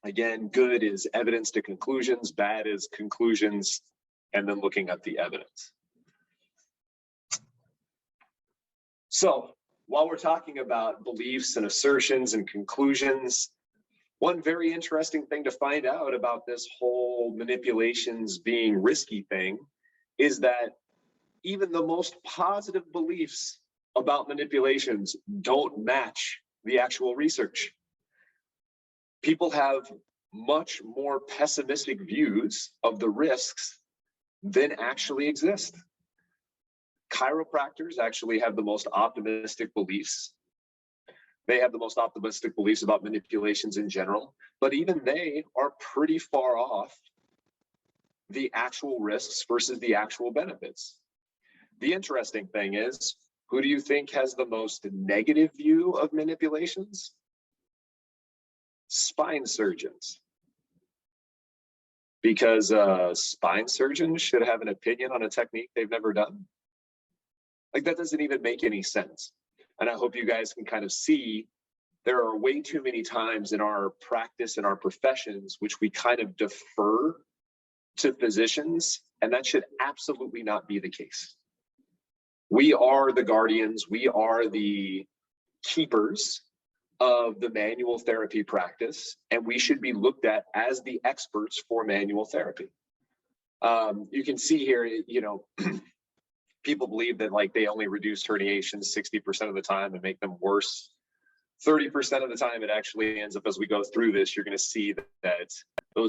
Again, good is evidence to conclusions, bad is conclusions, and then looking at the evidence. So while we're talking about beliefs and assertions and conclusions, one very interesting thing to find out about this whole manipulations being risky thing is that even the most positive beliefs about manipulations don't match the actual research. People have much more pessimistic views of the risks than actually exist. Chiropractors actually have the most optimistic beliefs. They have the most optimistic beliefs about manipulations in general, but even they are pretty far off the actual risks versus the actual benefits. The interesting thing is, who do you think has the most negative view of manipulations? Spine surgeons. Because spine surgeons should have an opinion on a technique they've never done. Like, that doesn't even make any sense. And I hope you guys can kind of see there are way too many times in our practice and our professions which we kind of defer to physicians, and that should absolutely not be the case. We are the guardians, we are the keepers of the manual therapy practice, and we should be looked at as the experts for manual therapy. You can see here, you know, people believe that like they only reduce herniations 60% of the time and make them worse 30% of the time. It actually ends up, as we go through this, you're going to see that